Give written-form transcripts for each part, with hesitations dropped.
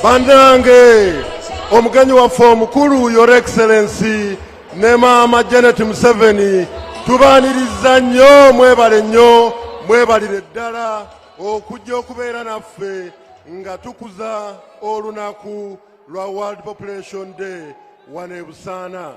Bandange, omugenyi waffe omukulu Your Excellency ne Maama Janet Museveni, tubaaniriza nnyo, mwebale nnyo, mwebalire ddala okujja okubeera naffe nga tukuza olunaku lwa World Population Day wano e Busaana.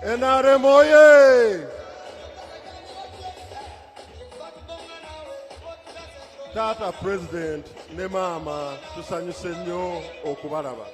NRM oye! Taata President ne Maama tusanyuse nnyo okubalaba.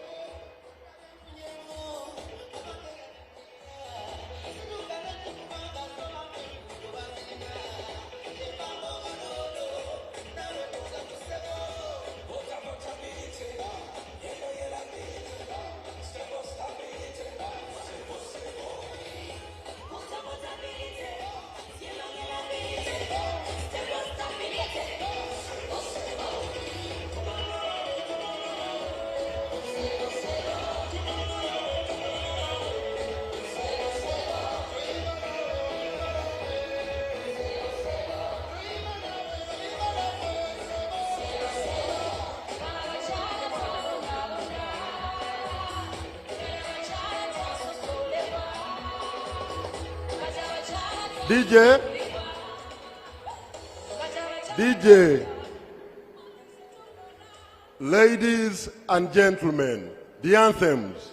DJ, ladies and gentlemen, the anthems.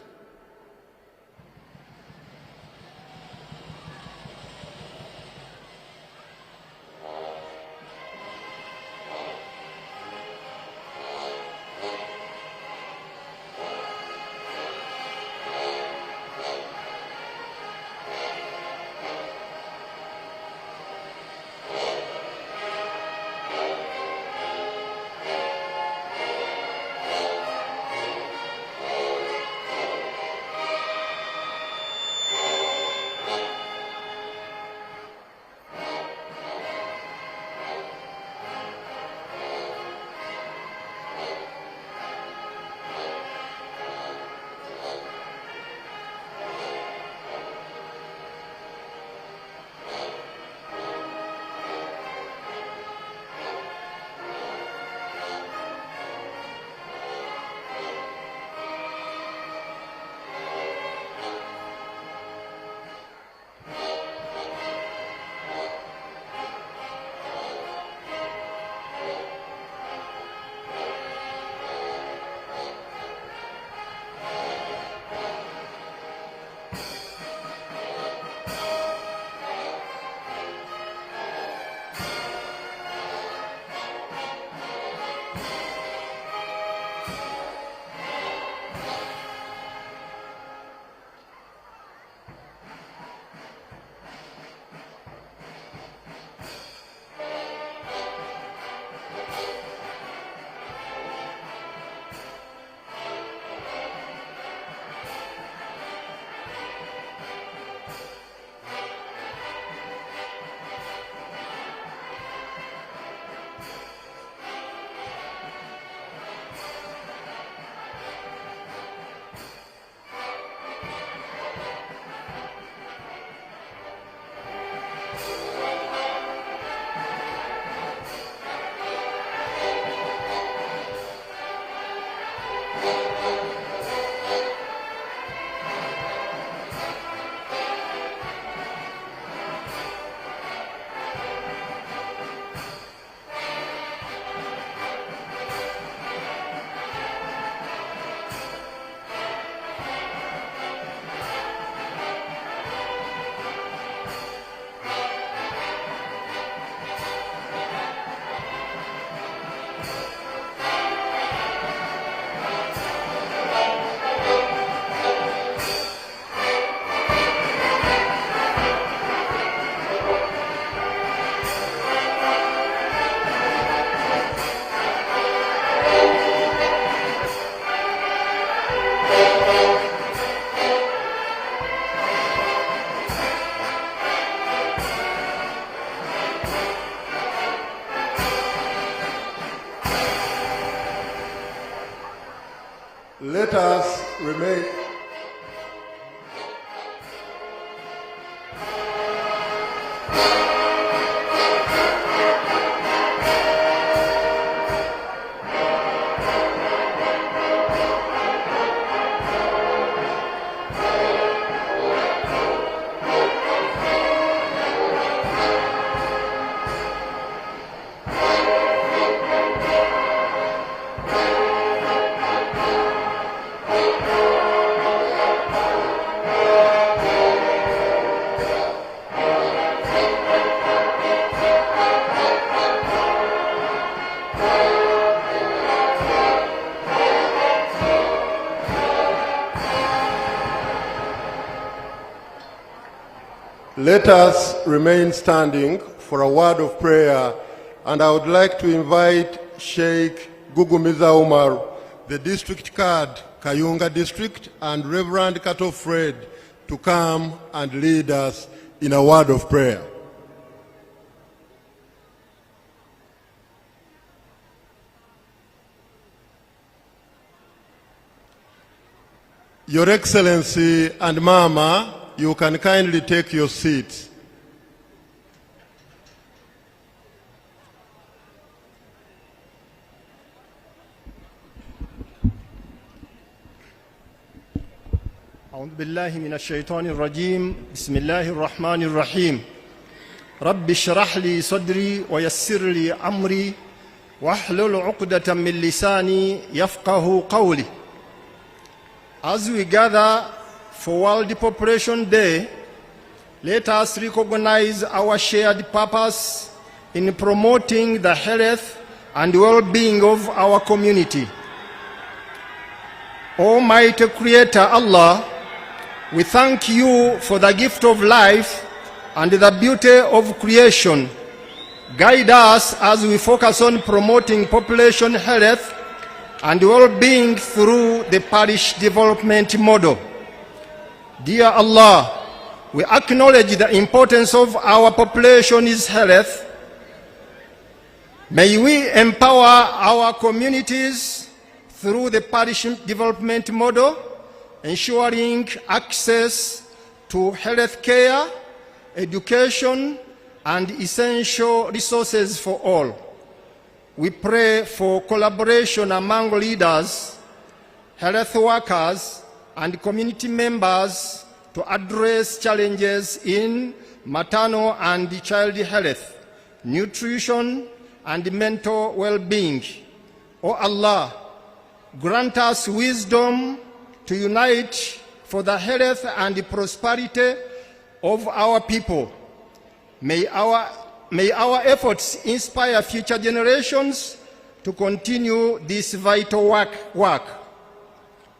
Let us remain. Let us remain standing for a word of prayer, and I would like to invite Sheikh Gugumiza Umar, the district card, Kayunga district, and Reverend Kato Fred to come and lead us in a word of prayer. Your Excellency and Mama, you can kindly take your seats. أعوذ بالله من الشيطان الرجيم بسم الله الرحمن الرحيم رب اشرح لي صدري ويسر لي أمري واحلل عقدة من لساني يفقه قولي. As we gather for World Population Day, let us recognize our shared purpose in promoting the health and well-being of our community. Almighty Creator Allah, we thank you for the gift of life and the beauty of creation. Guide us as we focus on promoting population health and well-being through the parish development model. Dear Allah, we acknowledge the importance of our population's health. May we empower our communities through the parish development model, ensuring access to health care, education, and essential resources for all. We pray for collaboration among leaders, health workers, and community members to address challenges in maternal and child health, nutrition, and mental well-being. O Allah, grant us wisdom to unite for the health and prosperity of our people. May our efforts inspire future generations to continue this vital work.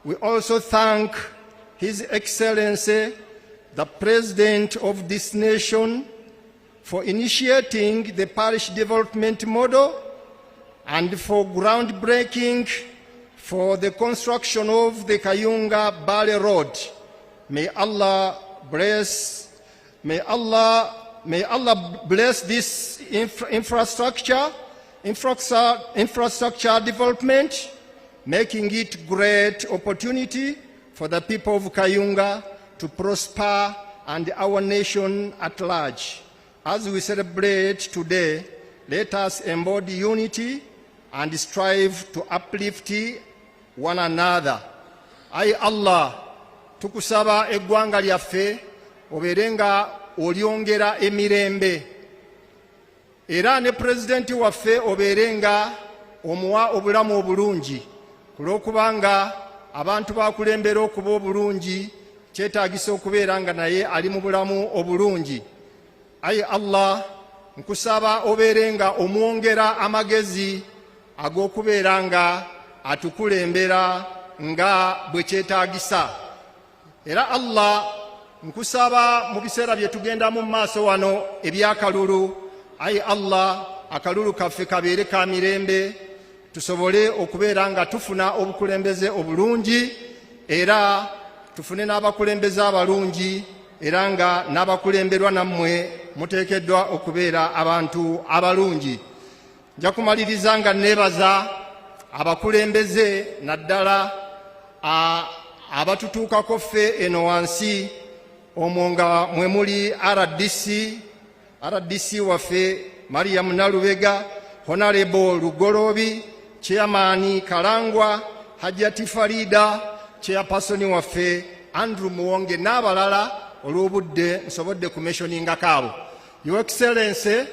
We also thank His Excellency, the President of this nation, for initiating the parish development model and for groundbreaking for the construction of the Kayunga Bale Road. May Allah bless this infrastructure development, making it great opportunity for the people of Kayunga to prosper and our nation at large. As we celebrate today, let us embody unity and strive to uplift one another. Ayi Allah, tukusaba eggwanga lyaffe oberenga olyongera emirembe, era ne pulezidenti waffe oberenga omuwa obulamu obulungi, kulwokubanga abantu bakulembera okuba obulungi kyetaagisa okubeera nga naye ali mu bulamu obulungi. Ayi Allah, nkusaba obeerenga omwongera amagezi ag'okubeera nga atukulembera nga bwe kyetaagisa. Era Allah, nkusaba mu biseera bye tugenda mu maaso wano ebyakalulu, ayi Allah, akalulu kaffe kabeere ka mirembe, tusobole okubeera nga tufuna obukulembeze obulungi, era tufune n'abakulembeze abalungi, era nga n'abakulemberwa nammwe muteekeddwa okubeera abantu abalungi. Nja kumaliriza nga neebaza abakulembeze naddala abatutuukako ffe eno wansi omwo nga mwe muli RDC waffe Mariam Nalubega, Honorable Lugolobi, Chairman Kalangwa, Hajati Farida, Chairperson waffe Andrew Muwonge n'abalala olw'obudde nsobodde kumentioninga kaabo. Your Excellency,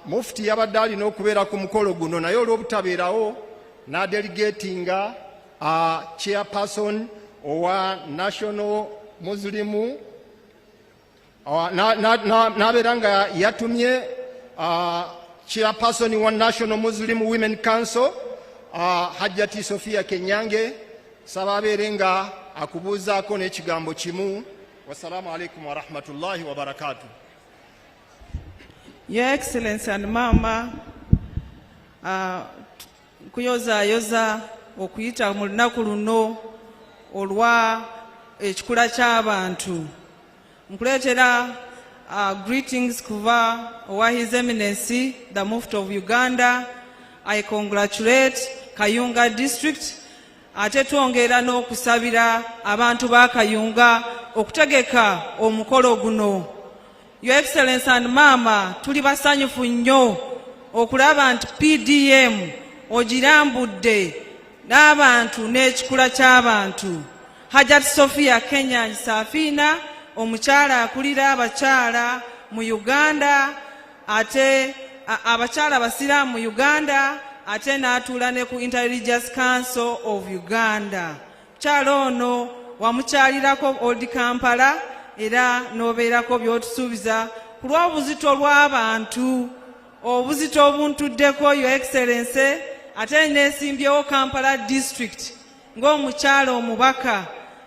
Mufti yabadde alina okubeera ku mukolo guno naye olw'obutabeerawo n'adelegatinga Chairperson owa National Muslim n'abeera nga yatumye Chairperson wa National Muslim Women Council Hajjati Sofia Kenyange, saba abeere nga akubuuzaako n'ekigambo kimu. Wassalamu alaikum wa rahmatullahi wa barakatuh. Your Excellency and Mama, kuyozaayoza okuyita mu lunaku luno olwa ekikula ky'abantu. Nkuleetera greetings kuva owa His Eminence, the Mufti of Uganda. I congratulate Kayunga district. Ate twongera n'okusabira abantu ba Kayunga okutegeka omukolo guno. Your Excellency and Mama, tuli basanyufu nnyo okulaba nti PDM ogirambudde n'abantu n'ekikula ky'abantu. Hajjati Sofia Kenyange Safina, omukyala akulira abakyala mu Uganda, ate abakyala basiraamu mu Uganda, ate n'atuula ne ku Intelligence Council of Uganda. Mukyala ono wamukyalirako Old Kampala era n'obeerako by'otusuubiza ku lw'obuzito lw'abantu, obuzito obuntuddeko Your Excellency, ate n'esimbyewo Kampala district ng'omukyala omubaka.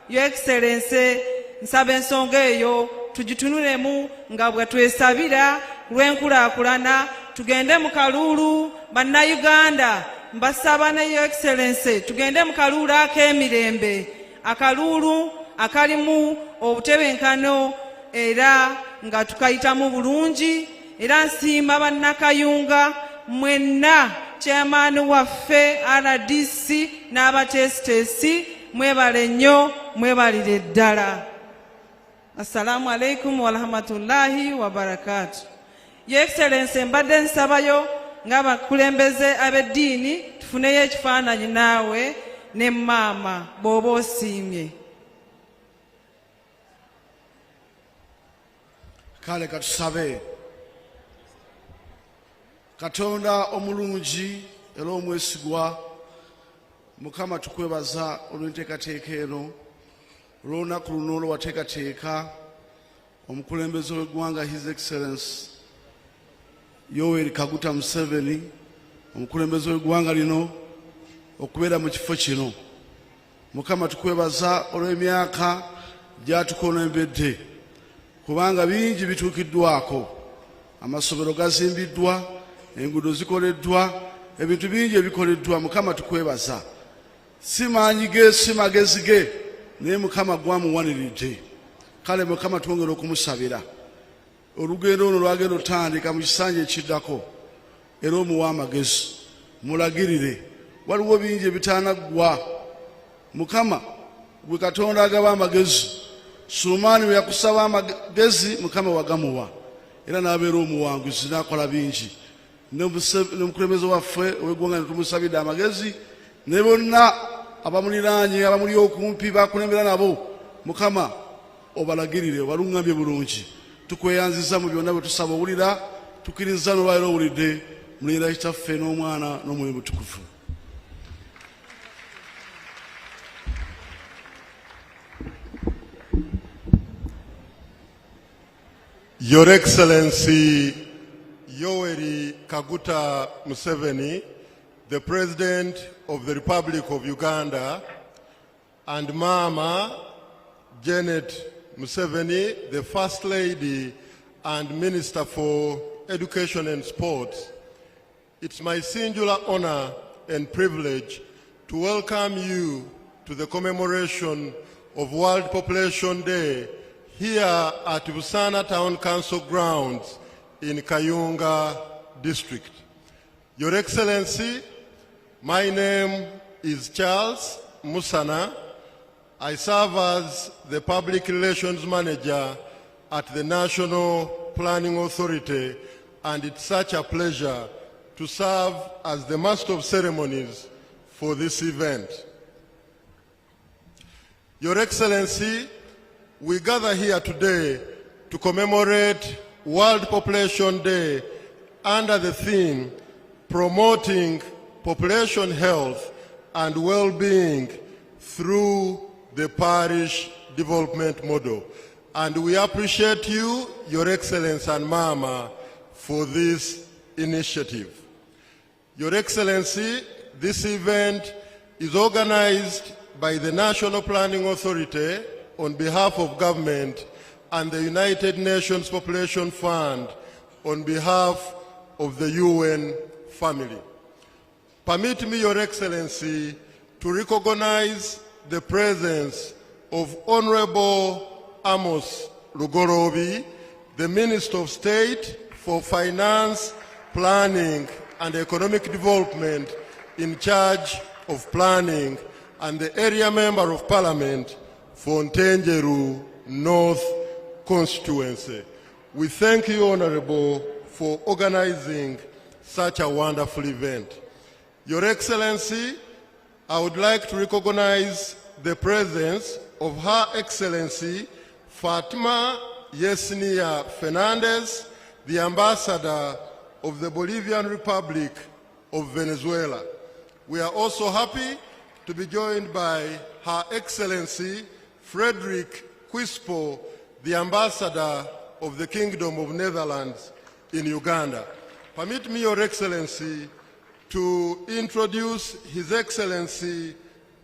Your Excellency, nsaba ensonga eyo tugitunulemu nga bwe twesabira lw'enkulaakulana, tugende mu kaluulu. Bannayuganda, mbasaba ne Your Excellency tugende mu kaluulu ak'emirembe, akaluulu akalimu obutebenkano era nga tukayitamu bulungi. Era nsiima bannakayunga mwenna, chairman waffe RDC n'abateesiteesi, mwebale nnyo, mwebalire ddala. Assalamu alaikum wa rahmatullahi wa barakatuh. Your Excellency, mbadde nsabayo ng'abakulembeze ab'eddiini tufuneyo ekifaananyi naawe ne maama bw'oba osiimye. Kale katusabe. Katonda omulungi era omwesigwa, Mukama tukwebaza olw'enteekateeka eno, olw'olunaku luno olwateekateeka omukulembeze w'eggwanga His Excellency Yoweri Kaguta Museveni, omukulembeze w'eggwanga lino okubeera mu kifo kino. Mukama tukwebaza olw'emyaka gy'atukulembedde, kubanga bingi bituukiddwako. Amasomero gazimbiddwa, enguudo zikoleddwa, ebintu bingi ebikoleddwa. Mukama tukwebaza. Si maanyi ge, si magezi ge, naye Mukama gwamuwaniridde. Kale Mukama twongera okumusabira olugendo ono lwagenda otandika mu kisanja ekiddako, era omuwa amagezi, mulagirire. Waliwo bingi ebitaanaggwa. Mukama gwe Katonda agaba amagezi. Sulemaani bwe yakusaba amagezi, Mukama wagamuwa, era n'abeera omuwanguzi n'akola bingi. N'omukulembeze waffe ow'eggwanga tumusabidde amagezi, ne bonna abamuliraanye abamuli okumpi bakulembera nabo, Mukama obalagirire, obaluŋŋambye bulungi. Tukweyanziza mu byonna bwe tusaba owulira, tukkiriza n'olwaliro owulidde, mulinda Kitaffe n'Omwana n'Omwoyo Mutukuvu. Your Excellency Yoweri Kaguta Museveni, the President of the Republic of Uganda, and Mama Janet Museveni, the First Lady and Minister for Education and Sports, it's my singular honor and privilege to welcome you to the commemoration of World Population Day here at Busana Town Council grounds in Kayunga district. Your Excellency, my name is Charles Musana. I serve as the Public Relations Manager at the National Planning Authority, and it's such a pleasure to serve as the Master of Ceremonies for this event. Your Excellency, we gather here today to commemorate World Population Day under the theme Promoting Population Health and Well-being through the Parish Development Model. And we appreciate you, Your Excellency and Mama, for this initiative. Your Excellency, this event is organized by the National Planning Authority on behalf of government and the United Nations Population Fund on behalf of the UN family. Permit me, Your Excellency, to recognize the presence of Honorable Amos Lugorobi, the Minister of State for Finance, Planning and Economic Development in charge of planning, and the area member of Parliament for Ntenjeru North constituency. We thank you, Honorable, for organizing such a wonderful event. Your Excellency, I would like to recognize the presence of Her Excellency Fatima Yesenia Fernandez, the Ambassador of the Bolivian Republic of Venezuela. We are also happy to be joined by Her Excellency Frederick Quispo, the Ambassador of the Kingdom of Netherlands in Uganda. Permit me, Your Excellency, to introduce His Excellency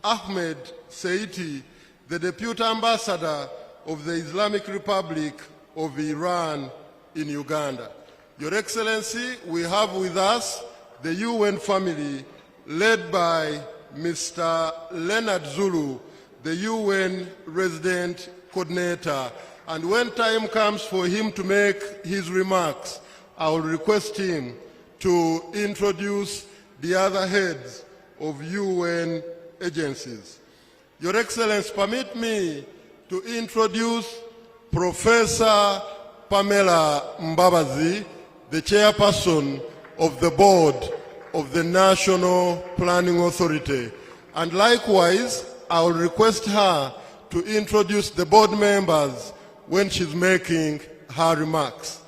Ahmed Seiti, the Deputy Ambassador of the Islamic Republic of Iran in Uganda. Your Excellency, we have with us the UN family led by Mr. Leonard Zulu, the UN Resident Coordinator. And when time comes for him to make his remarks, I will request him to introduce the other heads of UN agencies. Your Excellency, permit me to introduce Professor Pamela Mbabazi, the chairperson of the board of the National Planning Authority. And likewise, I will request her to introduce the board members when she's making her remarks.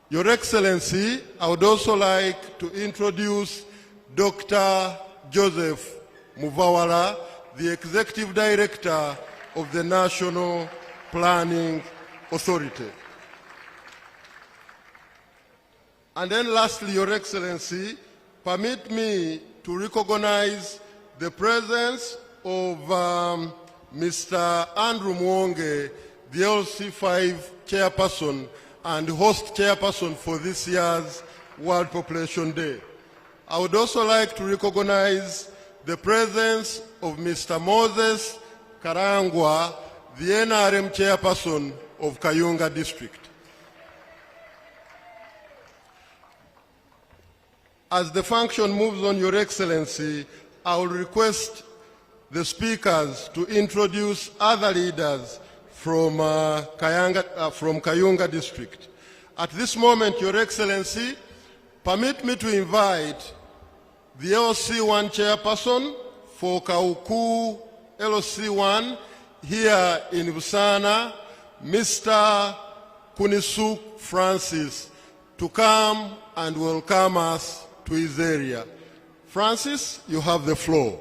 Your Excellency, I would also like to introduce Dr. Joseph Muvawala, the Executive Director of the National Planning Authority. And then lastly, Your Excellency, permit me to recognize the presence of Mr. Andrew Mwonge, the LC5 chairperson and host chairperson for this year's World Population Day. I would also like to recognize the presence of Mr. Moses Karangwa, the NRM chairperson of Kayunga district. As the function moves on, Your Excellency, I will request the speakers to introduce other leaders from Kayunga district. At this moment, Your Excellency, permit me to invite the LC1 chairperson for Kauku LC1 here in Busana, Mr. Kunisuk Francis, to come and welcome us to his area. Francis, you have the floor.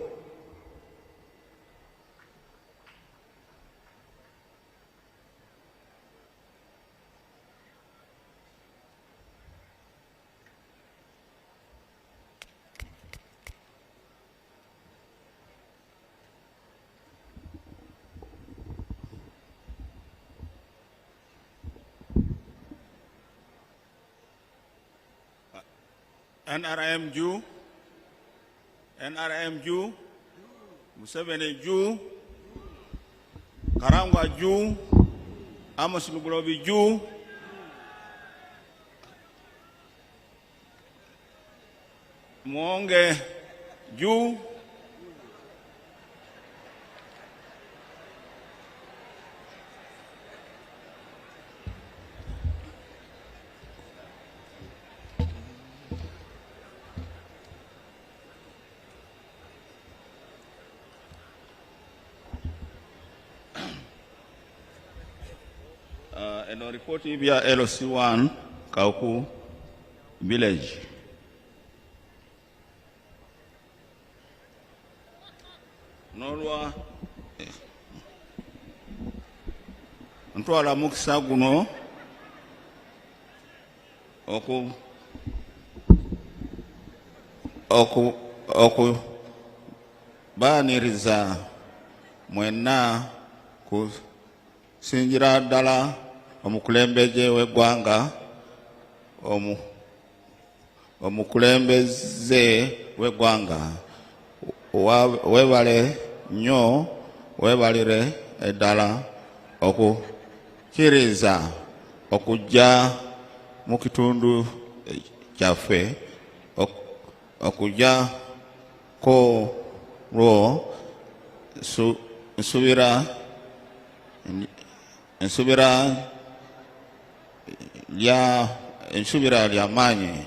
NRM Ju, Museveni Ju, Karangwa Ju, Amos Lugorobi Ju, Mwonge Ju, eno ripoti bya LC1 Kauku village. Nolwa ntwala mukisa guno okubaaniriza mwenna kusinjira ddala omukulembeze w'eggwanga omukulembeze w'eggwanga webale nnyo webalire eddala okukkiriza okujja mu kitundu kyaffe okujja ko lwo ensubira lya maanyi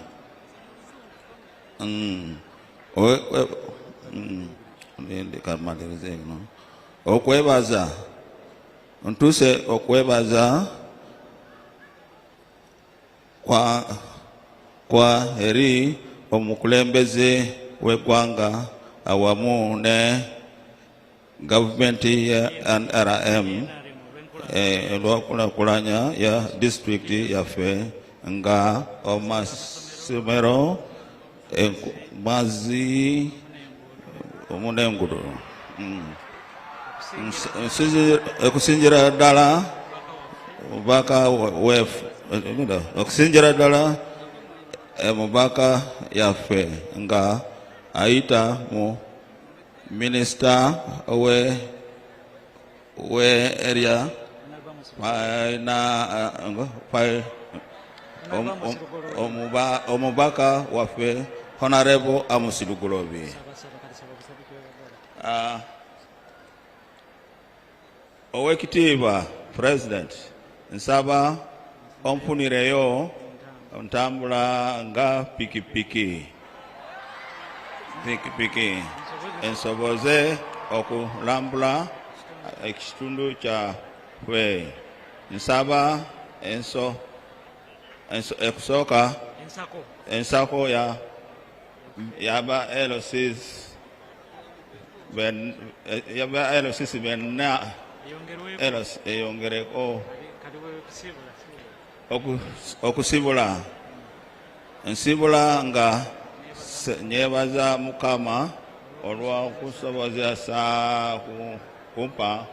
okwebaza ntuse okwebaza kwa eri omukulembeze w'eggwanga awamu ne gavumenti ya NRM olw'okulakulanya ya disitulikiti yaffe nga amasomero mazzi omunengudo okusinjira ddala mubaka okusinjira ddala mubaka yaffe nga ayita mu minisita we area omubaka waffe Honorable Amusilugulobi. Owekitiibwa President nsaba ompunireyo ntambula nga pikipiki ensoboze okulambula ekitundu kyaffe. Nsaba ekusooka ensako yaba LCs benna eyongereko okusibula nsibula nga nyebaza Mukama olw'okusobozesa kumpa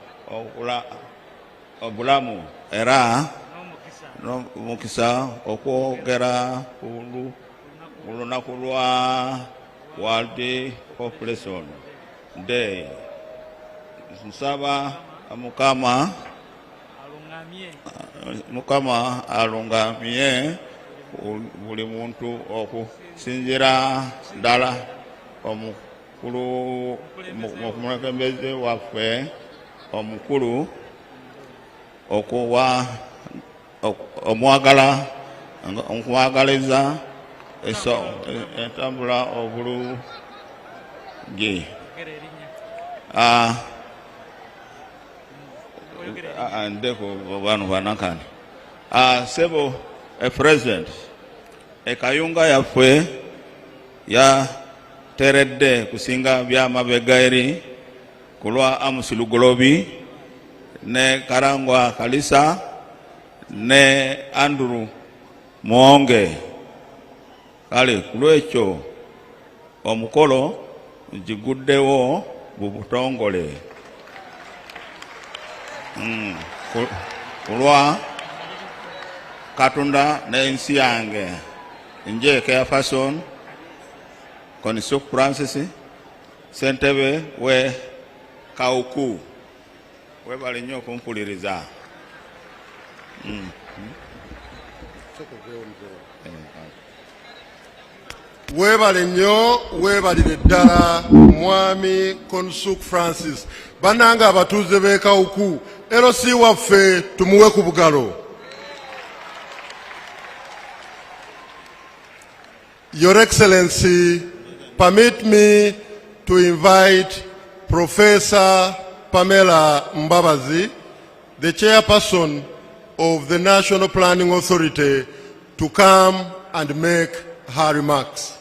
obulamu era mukisa okwogera ku lunaku lwa World Population Day. Nsaba Mukama alungamye buli muntu okusinjira ddala omukulembeze waffe omukulu okumwagaliza entambula obulungi. Ndeko bano banakani sebo President Kayunga yaffe yateredde kusinga byamabega eri kulwa Amusilugulobi ne Karangwa Kalisa ne Andrew Mwonge. Kale kulwekyo omukolo giguddewo bubutongole kulwa Katonda n'ensi yange nje Keafason Konisuk Francis Sentebe we Kauku webale nnyo okumpuliriza. Webale nnyo webalire ddala Mwami Konisuk Francis. Bananga abatuuze b'e Kauku LC waffe tumuwe ku bugalo. Your Excellency, permit me to invite Professor Pamela Mbabazi, the chairperson of the National Planning Authority to come and make her remarks.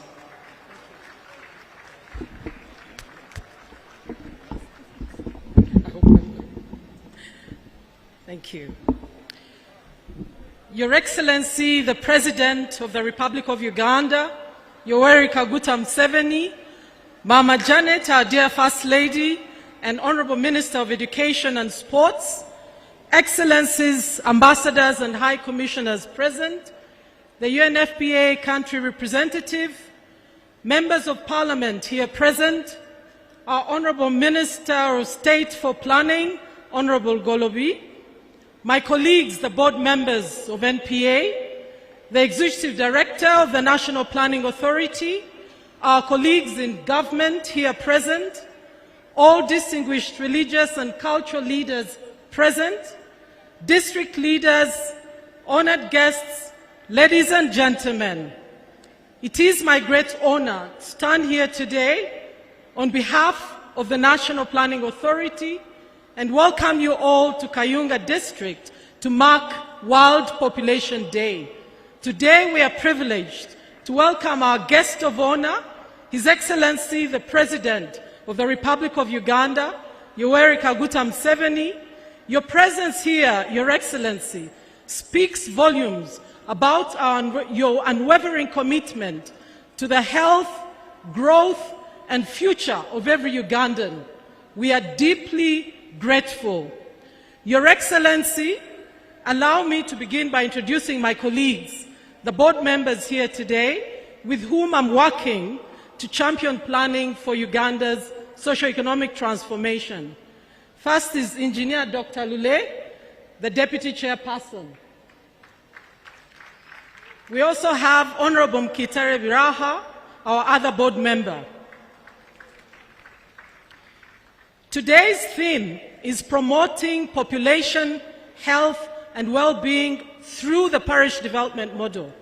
Thank you. Your Excellency, the President of the Republic of Uganda, Yoweri Kaguta Museveni, Mama Janet, our dear First Lady, and Honorable Minister of Education and Sports, Excellencies, Ambassadors and High Commissioners present, the UNFPA country representative, Members of Parliament here present, our Honorable Minister of State for Planning, Honorable Golobi, my colleagues, the board members of NPA, the Executive Director of the National Planning Authority, our colleagues in government here present, all distinguished religious and cultural leaders present, district leaders, honored guests, ladies and gentlemen. It is my great honor to stand here today on behalf of the National Planning Authority and welcome you all to Kayunga District to mark World Population Day. Today we are privileged to welcome our guest of honor, His Excellency the President of the Republic of Uganda, Yoweri Kaguta Museveni. Your presence here, Your Excellency, speaks volumes about your unwavering commitment to the health, growth, and future of every Ugandan. We are deeply grateful. Your Excellency, allow me to begin by introducing my colleagues, the board members here today, with whom I'm working to champion planning for Uganda's socio-economic transformation. First is Engineer Dr. Lule, the Deputy Chairperson. We also have Honorable Mkitare Biraha, our other board member. Today's theme is promoting population, health, and well-being through the parish development model.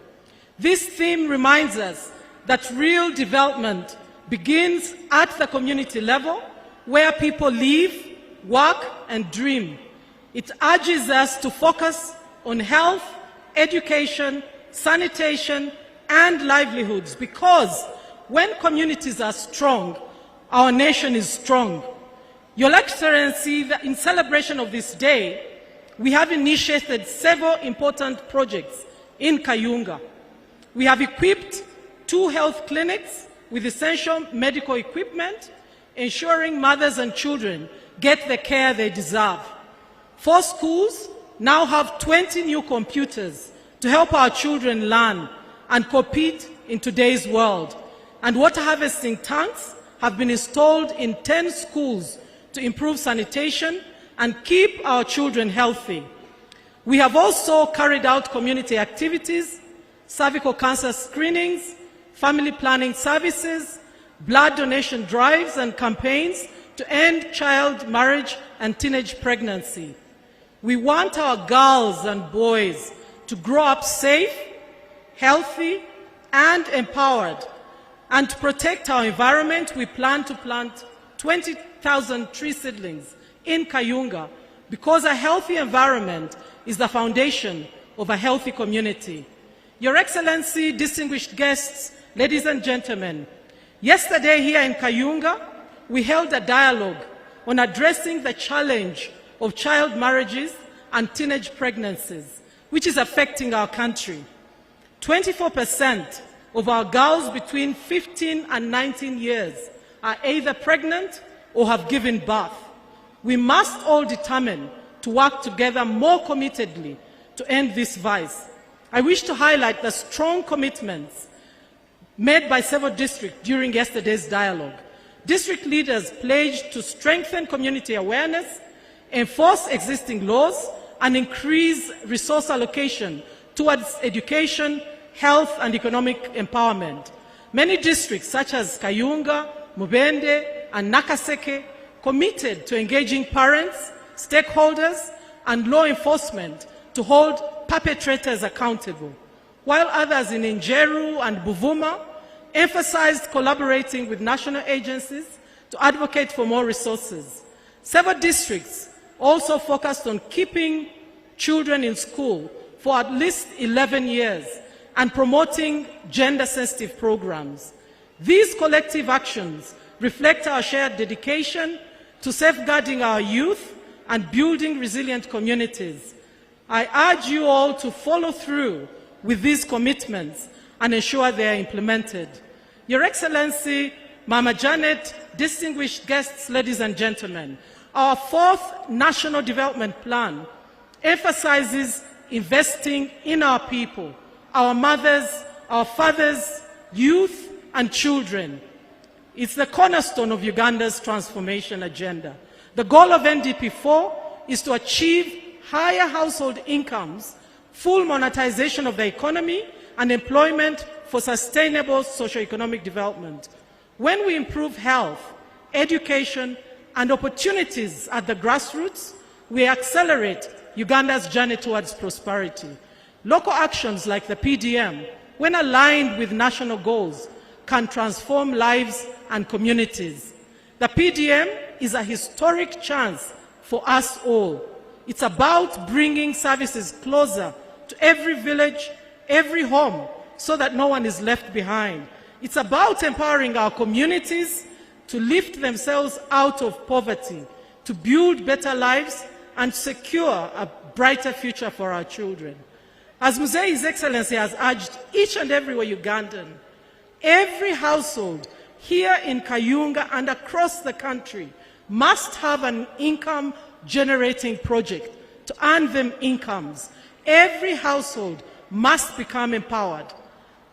This theme reminds us that real development begins at the community level, where people live, work, and dream. It urges us to focus on health, education, sanitation, and livelihoods, because when communities are strong, our nation is strong. Your Excellency, in celebration of this day, we have initiated several important projects in Kayunga. We have equipped 2 health clinics with essential medical equipment, ensuring mothers and children get the care they deserve. 4 schools now have 20 new computers to help our children learn and compete in today's world. And water harvesting tanks have been installed in 10 schools to improve sanitation and keep our children healthy. We have also carried out community activities, cervical cancer screenings, family planning services, blood donation drives and campaigns to end child marriage and teenage pregnancy. We want our girls and boys to grow up safe, healthy, and empowered. And to protect our environment, we plan to plant 20,000 tree seedlings in Kayunga, because a healthy environment is the foundation of a healthy community. Your Excellency, distinguished guests, ladies and gentlemen, yesterday here in Kayunga, we held a dialogue on addressing the challenge of child marriages and teenage pregnancies, which is affecting our country. 24% of our girls between 15 and 19 years are either pregnant or have given birth. We must all determine to work together more committedly to end this vice. I wish to highlight the strong commitments made by several districts during yesterday's dialogue. District leaders pledged to strengthen community awareness, enforce existing laws, and increase resource allocation towards education, health, and economic empowerment. Many districts, such as Kayunga, Mubende, and Nakaseke, committed to engaging parents, stakeholders, and law enforcement to hold perpetrators accountable, while others in Njeru and Buvuma emphasized collaborating with national agencies to advocate for more resources. Several districts also focused on keeping children in school for at least 11 years and promoting gender-sensitive programs. These collective actions reflect our shared dedication to safeguarding our youth and building resilient communities. I urge you all to follow through with these commitments and ensure they are implemented. Your Excellency, Mama Janet, distinguished guests, ladies and gentlemen, our fourth National Development Plan emphasizes investing in our people, our mothers, our fathers, youth, and children. It's the cornerstone of Uganda's transformation agenda. The goal of NDP4 is to achieve higher household incomes, full monetization of the economy, and employment for sustainable socio-economic development. When we improve health, education, and opportunities at the grassroots, we accelerate Uganda's journey towards prosperity. Local actions like the PDM, when aligned with national goals, can transform lives and communities. The PDM is a historic chance for us all. It's about bringing services closer to every village, every home, so that no one is left behind. It's about empowering our communities to lift themselves out of poverty, to build better lives, and secure a brighter future for our children. As His Excellency has urged each and every Ugandan, every household here in Kayunga and across the country must have an income-generating project to earn them incomes. Every household must become empowered.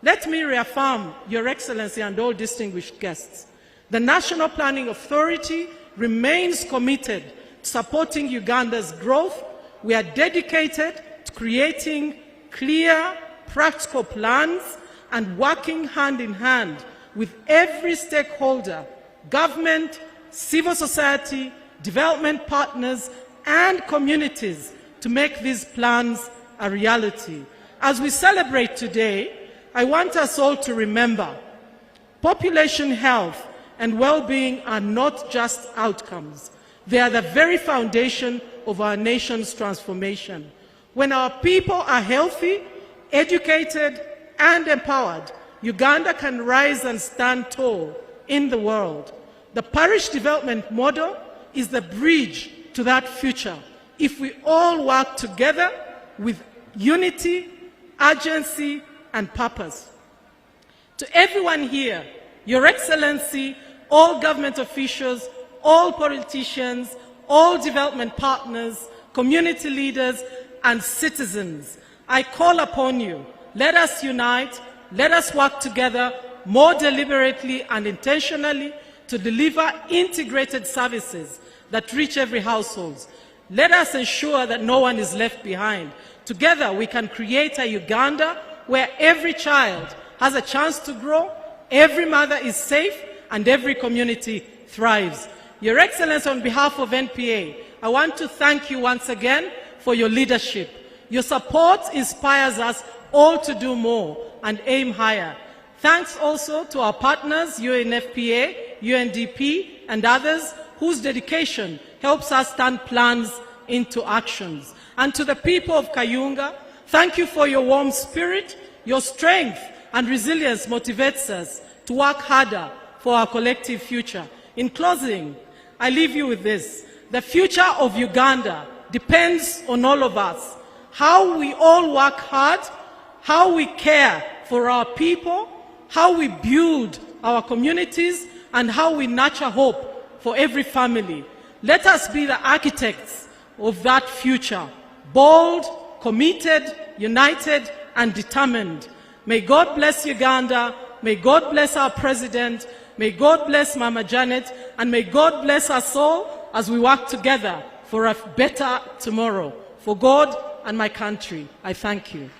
Let me reaffirm, Your Excellency and all distinguished guests, the National Planning Authority remains committed to supporting Uganda's growth. We are dedicated to creating clear, practical plans and working hand in hand with every stakeholder, government, civil society, development partners, and communities to make these plans a reality. As we celebrate today, I want us all to remember, population health and well-being are not just outcomes. They are the very foundation of our nation's transformation. When our people are healthy, educated, and empowered, Uganda can rise and stand tall in the world. The parish development model is the bridge to that future if we all work together with unity, urgency, and purpose. To everyone here, Your Excellency, all government officials, all politicians, all development partners, community leaders, and citizens, I call upon you, let us unite, let us work together more deliberately and intentionally to deliver integrated services that reach every household. Let us ensure that no one is left behind. Together we can create a Uganda where every child has a chance to grow, every mother is safe, and every community thrives. Your Excellency, on behalf of NPA, I want to thank you once again for your leadership. Your support inspires us all to do more and aim higher. Thanks also to our partners, UNFPA, UNDP, and others whose dedication helps us turn plans into actions. And to the people of Kayunga, thank you for your warm spirit. Your strength and resilience motivates us to work harder for our collective future. In closing, I leave you with this. The future of Uganda depends on all of us. How we all work hard, how we care for our people, how we build our communities, and how we nurture hope for every family. Let us be the architects of that future, bold, committed, united, and determined. May God bless Uganda, may God bless our President, may God bless Mama Janet, and may God bless us all as we work together for a better tomorrow. For God and my country, I thank you.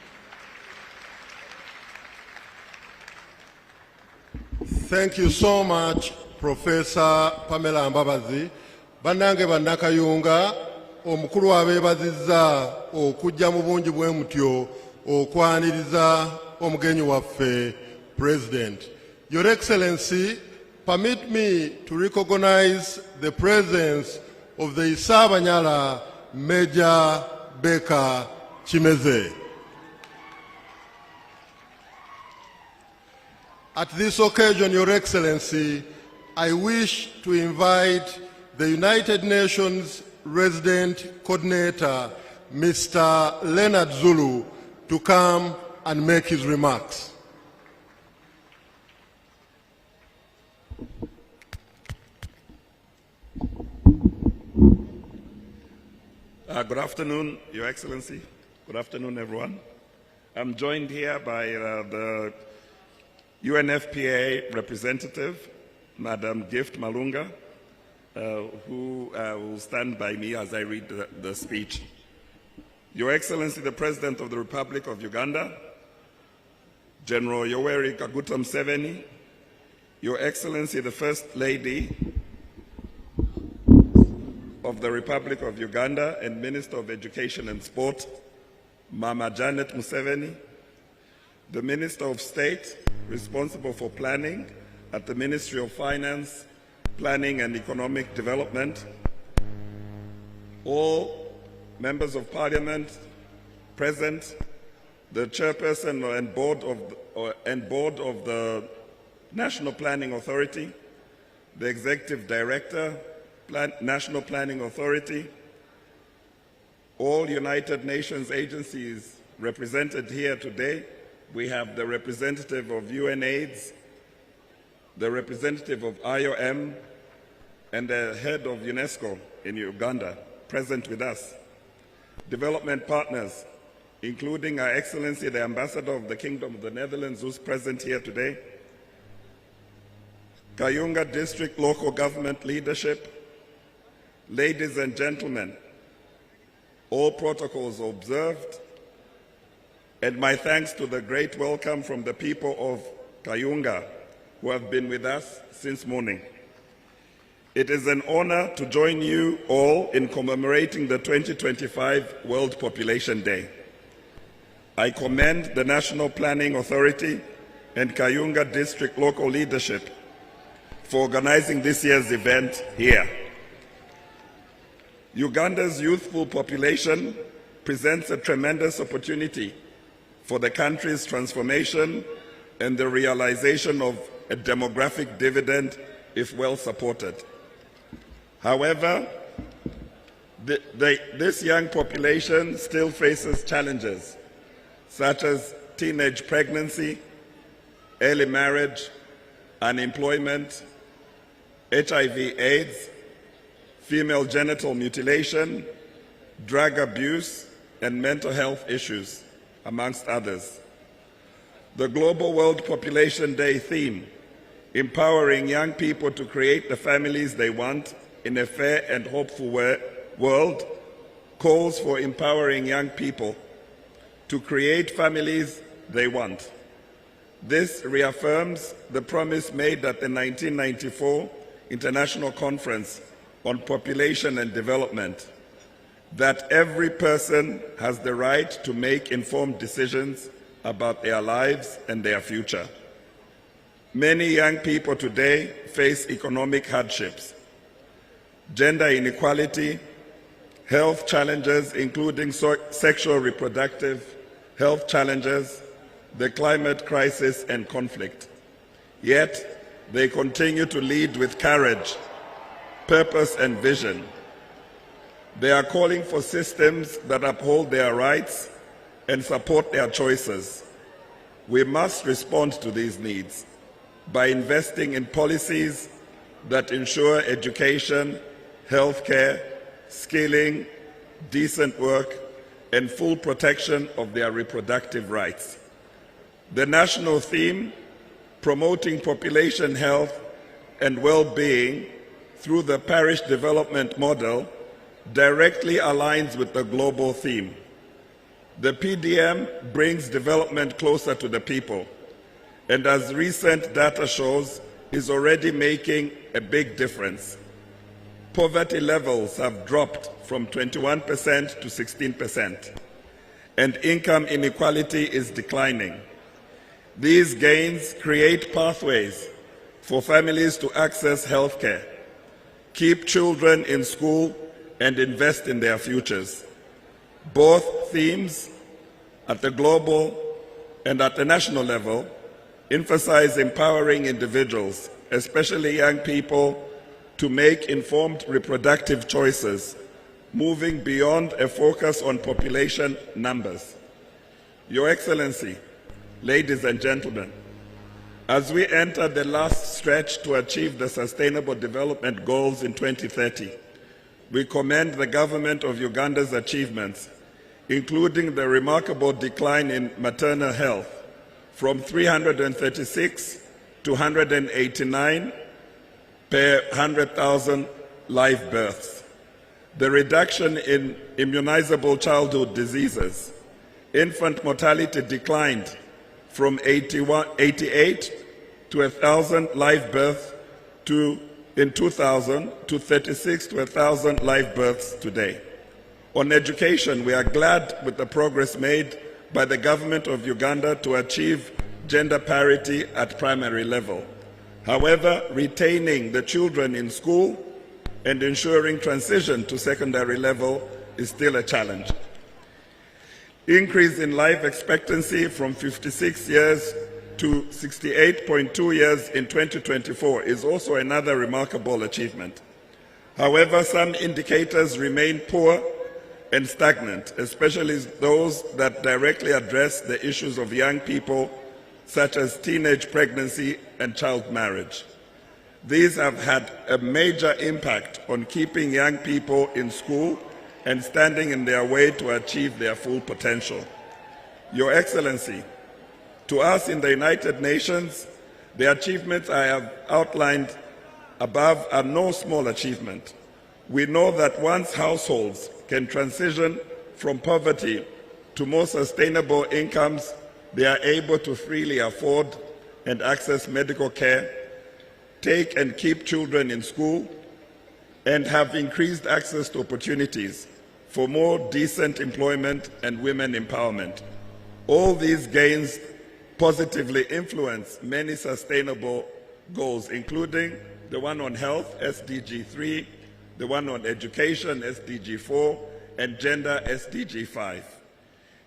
Thank you so much, Professor Pamela Mbabazi. Bannange bannakayunga, omukulu abeebazizza okujja mu bungi bwe mutyo okwaniriza omugenyi waffe President. Your Excellency, permit me to recognize the presence of the Isabanyala Major Beka Chimeze. At this occasion, Your Excellency, I wish to invite the United Nations Resident Coordinator, Mr. Leonard Zulu, to come and make his remarks. Good afternoon, Your Excellency. Good afternoon, everyone. I'm joined here by the UNFPA representative, Madam Gift Malunga, who will stand by me as I read the speech. Your Excellency, the President of the Republic of Uganda, General Yoweri Kaguta Museveni, Your Excellency, the First Lady of the Republic of Uganda and Minister of Education and Sport, Mama Janet Museveni, the Minister of State responsible for planning at the Ministry of Finance, Planning and Economic Development, all members of Parliament present, the Chairperson and Board of the National Planning Authority, the Executive Director, National Planning Authority, all United Nations agencies represented here today. We have the representative of UNAIDS, the representative of IOM, and the head of UNESCO in Uganda present with us. Development partners, including Her Excellency the Ambassador of the Kingdom of the Netherlands, who's present here today, Kayunga District Local Government Leadership, ladies and gentlemen, all protocols observed, and my thanks to the great welcome from the people of Kayunga who have been with us since morning. It is an honor to join you all in commemorating the 2025 World Population Day. I commend the National Planning Authority and Kayunga District Local Leadership for organizing this year's event here. Uganda's youthful population presents a tremendous opportunity for the country's transformation and the realization of a demographic dividend if well supported. However, this young population still faces challenges such as teenage pregnancy, early marriage, unemployment, HIV/AIDS, female genital mutilation, drug abuse, and mental health issues, amongst others. The Global World Population Day theme, empowering young people to create the families they want in a fair and hopeful world, calls for empowering young people to create families they want. This reaffirms the promise made at the 1994 International Conference on Population and Development, that every person has the right to make informed decisions about their lives and their future. Many young people today face economic hardships, gender inequality, health challenges including sexual reproductive health challenges, the climate crisis and conflict. Yet, they continue to lead with courage, purpose and vision. They are calling for systems that uphold their rights and support their choices. We must respond to these needs by investing in policies that ensure education, healthcare, skilling, decent work, and full protection of their reproductive rights. The national theme, promoting population health and well-being through the parish development model, directly aligns with the global theme. The PDM brings development closer to the people, and as recent data shows, is already making a big difference. Poverty levels have dropped from 21% to 16%, and income inequality is declining. These gains create pathways for families to access healthcare, keep children in school, and invest in their futures. Both themes at the global and at the national level emphasize empowering individuals, especially young people, to make informed reproductive choices, moving beyond a focus on population numbers. Your Excellency, ladies and gentlemen, as we enter the last stretch to achieve the Sustainable Development Goals in 2030, we commend the government of Uganda's achievements, including the remarkable decline in maternal health from 336 to 189 per 100,000 live births, the reduction in immunizable childhood diseases. Infant mortality declined from 88 to 1,000 live births in 2000 to 36 to 1,000 live births today. On education, we are glad with the progress made by the government of Uganda to achieve gender parity at primary level. However, retaining the children in school and ensuring transition to secondary level is still a challenge. Increase in life expectancy from 56 years to 68.2 years in 2024 is also another remarkable achievement. However, some indicators remain poor and stagnant, especially those that directly address the issues of young people, such as teenage pregnancy and child marriage. These have had a major impact on keeping young people in school and standing in their way to achieve their full potential. Your Excellency, to us in the United Nations, the achievements I have outlined above are no small achievement. We know that once households can transition from poverty to more sustainable incomes, they are able to freely afford and access medical care, take and keep children in school, and have increased access to opportunities for more decent employment and women empowerment. All these gains positively influence many sustainable goals, including the one on health, SDG 3, the one on education, SDG 4, and gender, SDG 5.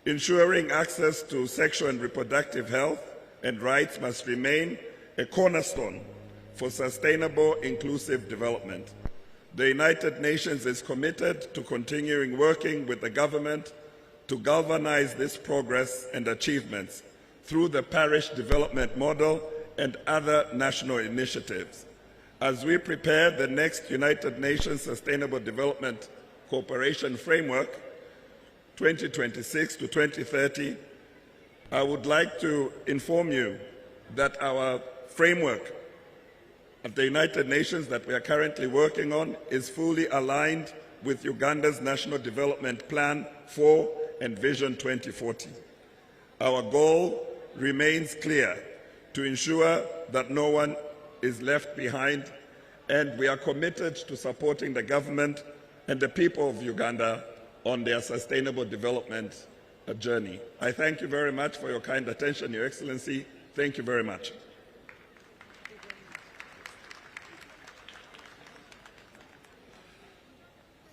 Ensuring access to sexual and reproductive health and rights must remain a cornerstone for sustainable, inclusive development. The United Nations is committed to continuing working with the government to galvanize this progress and achievements through the parish development model and other national initiatives. As we prepare the next United Nations Sustainable Development Cooperation Framework, 2026 to 2030, I would like to inform you that our framework at the United Nations that we are currently working on is fully aligned with Uganda's National Development Plan 4 and Vision 2040. Our goal remains clear: to ensure that no one is left behind, and we are committed to supporting the government and the people of Uganda on their sustainable development journey. I thank you very much for your kind attention, Your Excellency. Thank you very much.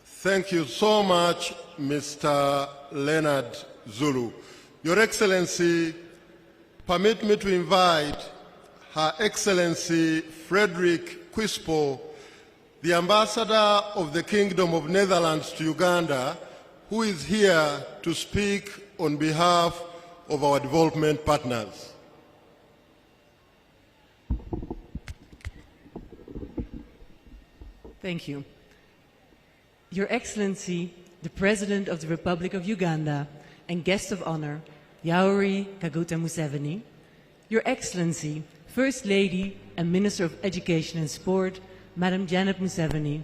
Thank you so much, Mr. Leonard Zulu. Your Excellency, permit me to invite Her Excellency Frederick Quispo, the Ambassador of the Kingdom of Netherlands to Uganda, who is here to speak on behalf of our development partners. Thank you. Your Excellency, the President of the Republic of Uganda and Guest of Honor, Yoweri Kaguta Museveni, Your Excellency, First Lady and Minister of Education and Sport, Madam Janet Museveni,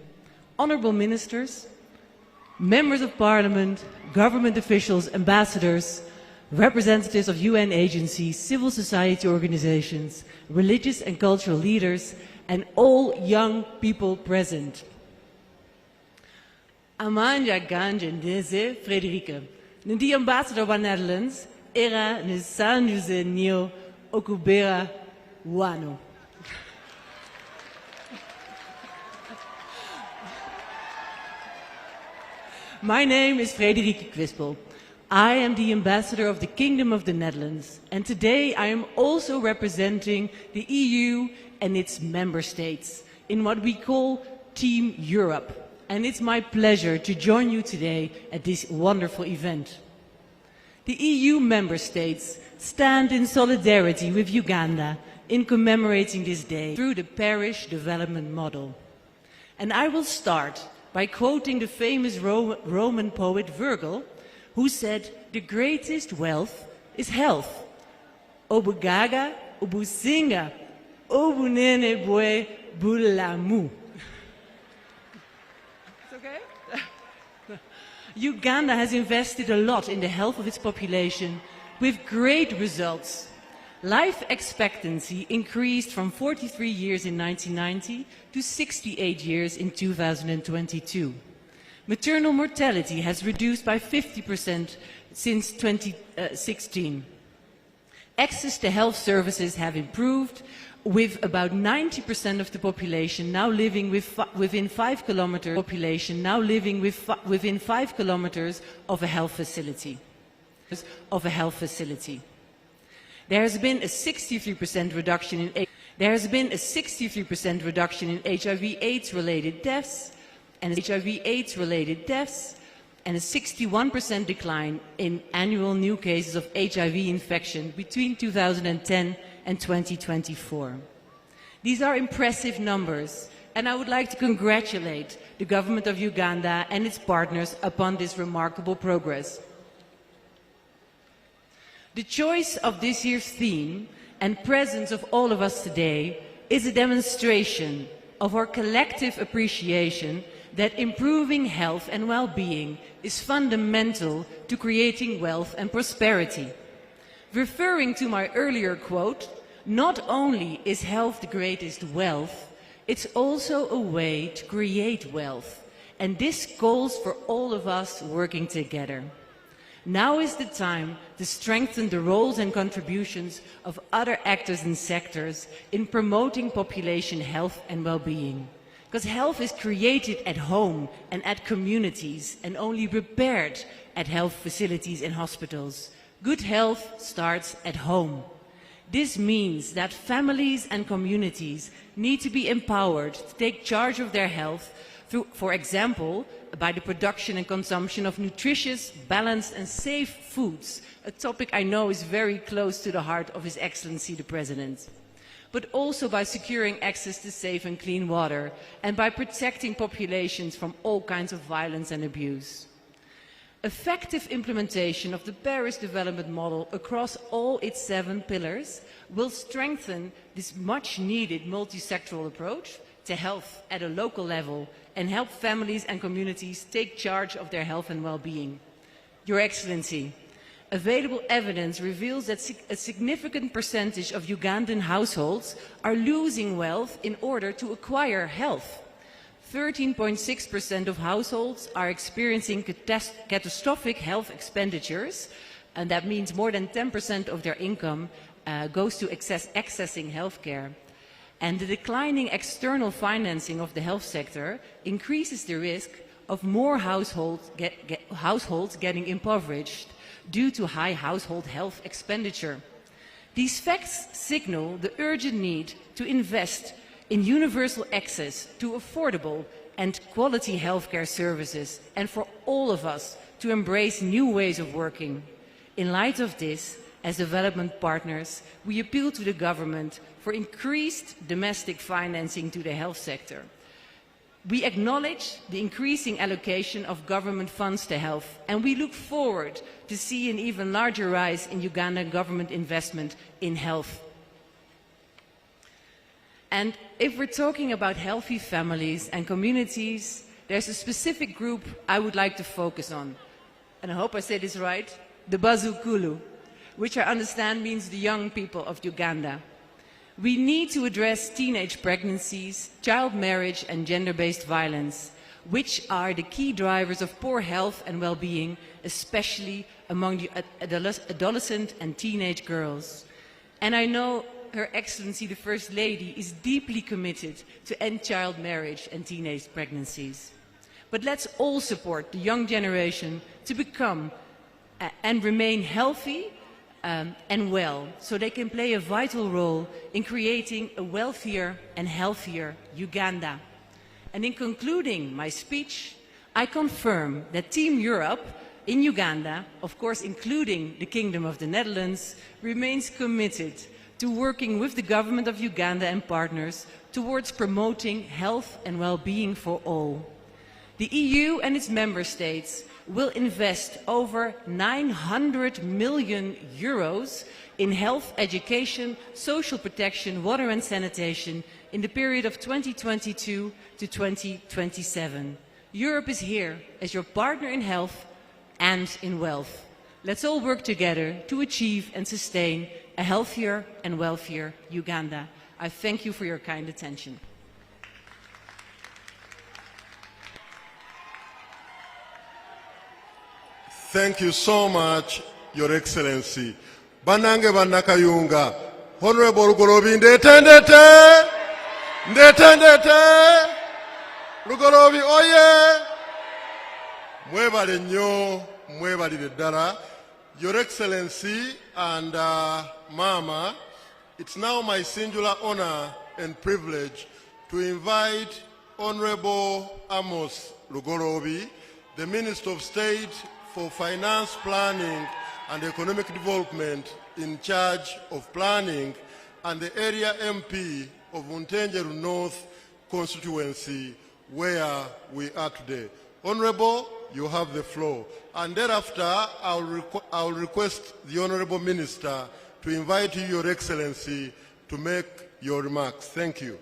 Honorable Ministers, Members of Parliament, government officials, ambassadors, representatives of UN agencies, civil society organizations, religious and cultural leaders, and all young people present. Amanja Ganje Ndeze Frederike, the Ambassador of the Netherlands, Era Nisanuze Nio Okubera Wano. My name is Frederike Kwispel. I am the ambassador of the Kingdom of the Netherlands, and today I am also representing the EU and its member states in what we call Team Europe. And it's my pleasure to join you today at this wonderful event. The EU member states stand in solidarity with Uganda in commemorating this day through the parish development model. And I will start by quoting the famous Roman poet Virgil, who said, "The greatest wealth is health. Obugaga, obusinga, obunene bwe bulamu." It's okay? Uganda has invested a lot in the health of its population with great results. Life expectancy increased from 43 years in 1990 to 68 years in 2022. Maternal mortality has reduced by 50% since 2016. Access to health services have improved, with about 90% of the population now living within 5 kilometers of a health facility. There has been a 63% reduction in HIV/AIDS related deaths and a 61% decline in annual new cases of HIV infection between 2010 and 2024. These are impressive numbers, and I would like to congratulate the government of Uganda and its partners upon this remarkable progress. The choice of this year's theme and presence of all of us today is a demonstration of our collective appreciation that improving health and well-being is fundamental to creating wealth and prosperity. Referring to my earlier quote, not only is health the greatest wealth, it's also a way to create wealth, and this calls for all of us working together. Now is the time to strengthen the roles and contributions of other actors and sectors in promoting population health and well-being. Because health is created at home and at communities and only repaired at health facilities and hospitals. Good health starts at home. This means that families and communities need to be empowered to take charge of their health through, for example, by the production and consumption of nutritious, balanced and safe foods, a topic I know is very close to the heart of His Excellency the President, but also by securing access to safe and clean water and by protecting populations from all kinds of violence and abuse. Effective implementation of the Paris Development Model across all its 7 pillars will strengthen this much-needed multi-sectoral approach to health at a local level and help families and communities take charge of their health and well-being. Your Excellency, available evidence reveals that a significant percentage of Ugandan households are losing wealth in order to acquire health. 13.6% of households are experiencing catastrophic health expenditures, and that means more than 10% of their income goes to accessing healthcare. And the declining external financing of the health sector increases the risk of more households getting impoverished due to high household health expenditure. These facts signal the urgent need to invest in universal access to affordable and quality healthcare services, and for all of us to embrace new ways of working. In light of this, as development partners, we appeal to the government for increased domestic financing to the health sector. We acknowledge the increasing allocation of government funds to health, and we look forward to see an even larger rise in Ugandan government investment in health. And if we're talking about healthy families and communities, there's a specific group I would like to focus on. And I hope I say this right, the Bazukulu, which I understand means the young people of Uganda. We need to address teenage pregnancies, child marriage and gender-based violence, which are the key drivers of poor health and well-being, especially among the adolescent and teenage girls. And I know Her Excellency the First Lady is deeply committed to end child marriage and teenage pregnancies. but let's all support the young generation to become and remain healthy and well, so they can play a vital role in creating a wealthier and healthier Uganda. And in concluding my speech, I confirm that Team Europe in Uganda, of course including the Kingdom of the Netherlands, remains committed to working with the government of Uganda and partners towards promoting health and well-being for all. The EU and its member states will invest over 900 million euros in health, education, social protection, water and sanitation in the period of 2022 to 2027. Europe is here as your partner in health and in wealth. Let's all work together to achieve and sustain a healthier and wealthier Uganda. I thank you for your kind attention. Thank you so much, Your Excellency. Banange banna Kayunga, Honorable Lugolobi, ndetendete, Lugolobi oye, mwebale nnyo, mwebalire ddala. Your Excellency and Mama, it's now my singular honor and privilege to invite Honorable Amos Lugolobi, the Minister of State for Finance, Planning and Economic Development in charge of planning and the area MP of Untenjeru North constituency where we are today. Honorable, you have the floor. And thereafter, I'll request the Honorable Minister to invite you, Your Excellency, to make your remarks. Thank you.